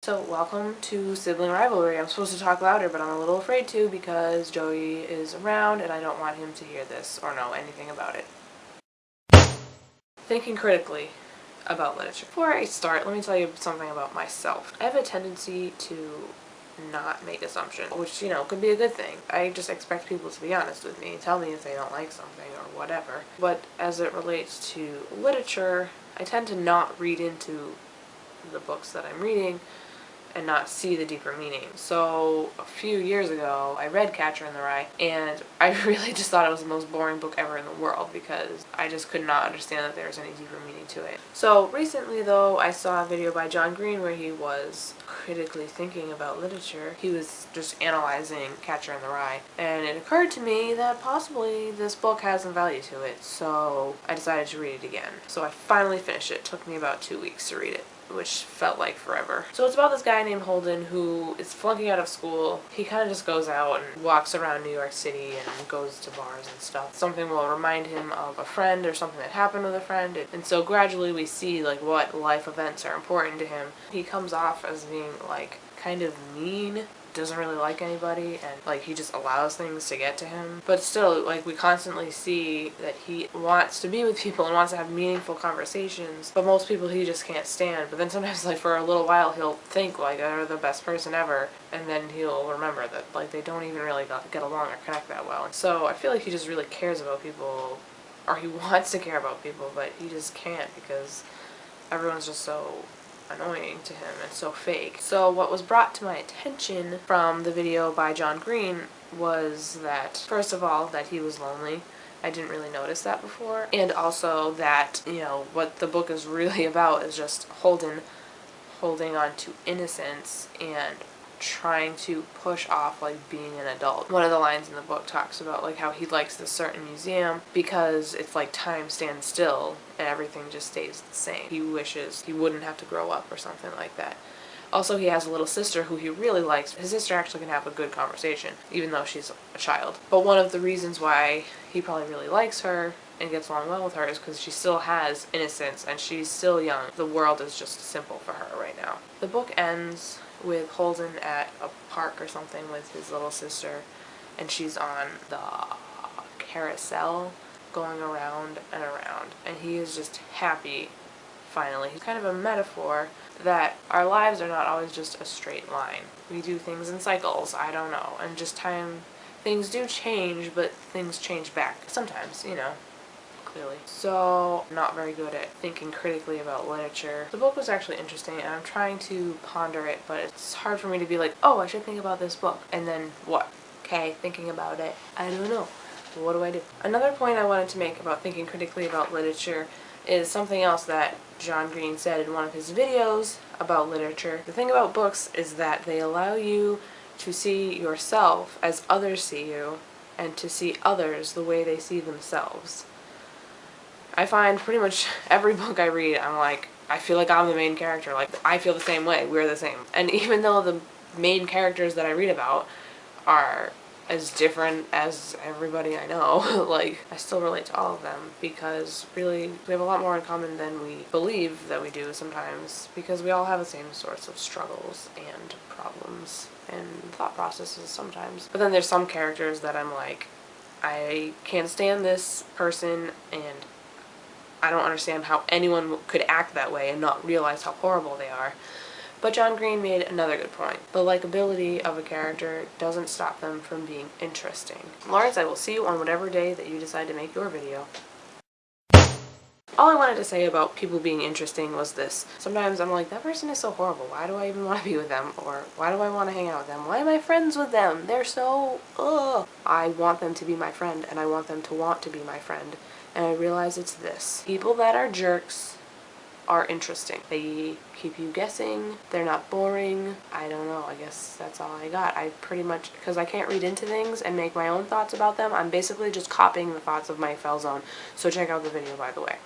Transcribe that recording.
So welcome to Sibling Rivalry. I'm supposed to talk louder, but I'm a little afraid to because Joey is around and I don't want him to hear this or know anything about it. Thinking critically about literature. Before I start, let me tell you something about myself. I have a tendency to not make assumptions, which, could be a good thing. I just expect people to be honest with me, tell me if they don't like something or whatever. But as it relates to literature, I tend to not read into the books that I'm reading and not see the deeper meaning. So a few years ago, I read Catcher in the Rye, and I really just thought it was the most boring book ever in the world because I just could not understand that there was any deeper meaning to it. So recently though, I saw a video by John Green where he was critically thinking about literature. He was just analyzing Catcher in the Rye, and it occurred to me that possibly this book has some value to it, so I decided to read it again. So I finally finished it. It took me about 2 weeks to read it, which felt like forever. So it's about this guy named Holden who is flunking out of school. He kind of just goes out and walks around New York City and goes to bars and stuff. Something will remind him of a friend or something that happened with a friend, and so gradually we see like what life events are important to him. He comes off as being like kind of mean, doesn't really like anybody, and like he just allows things to get to him. But still, like, we constantly see that he wants to be with people and wants to have meaningful conversations, but most people he just can't stand. But then sometimes, like, for a little while he'll think like they're the best person ever, and then he'll remember that like they don't even really get along or connect that well. And so I feel like he just really cares about people, or he wants to care about people, but he just can't because everyone's just so annoying to him and so fake. So what was brought to my attention from the video by John Green was that, first of all, that he was lonely. I didn't really notice that before. And also that, what the book is really about is just holding on to innocence and trying to push off like being an adult. One of the lines in the book talks about like how he likes this certain museum because it's like time stands still and everything just stays the same. He wishes he wouldn't have to grow up or something like that. Also, he has a little sister who he really likes. His sister actually can have a good conversation, even though she's a child. But one of the reasons why he probably really likes her and gets along well with her is because she still has innocence and she's still young. The world is just simple for her right now. The book ends with Holden at a park or something with his little sister, and she's on the carousel going around and around, and he is just happy finally. He's kind of a metaphor that our lives are not always just a straight line. We do things in cycles, I don't know, and just things do change, but things change back sometimes, clearly. So, not very good at thinking critically about literature. The book was actually interesting, and I'm trying to ponder it, but it's hard for me to be like, oh, I should think about this book, and then what? Okay, thinking about it, I don't know. What do I do? Another point I wanted to make about thinking critically about literature is something else that John Green said in one of his videos about literature. The thing about books is that they allow you to see yourself as others see you, and to see others the way they see themselves. I find pretty much every book I read, I'm like, I feel like I'm the main character. Like, I feel the same way. We're the same. And even though the main characters that I read about are as different as everybody I know, like, I still relate to all of them because really we have a lot more in common than we believe that we do sometimes, because we all have the same sorts of struggles and problems and thought processes sometimes. But then there's some characters that I'm like, I can't stand this person, and I don't understand how anyone could act that way and not realize how horrible they are. But John Green made another good point. The likability of a character doesn't stop them from being interesting. Lawrence, I will see you on whatever day that you decide to make your video. All I wanted to say about people being interesting was this. Sometimes I'm like, that person is so horrible. Why do I even want to be with them? Or why do I want to hang out with them? Why am I friends with them? They're so, ugh. I want them to be my friend, and I want them to want to be my friend. And I realize it's this. People that are jerks are interesting. They keep you guessing. They're not boring. I don't know. I guess that's all I got. I pretty much, because I can't read into things and make my own thoughts about them, I'm basically just copying the thoughts of my Falzone. So check out the video, by the way.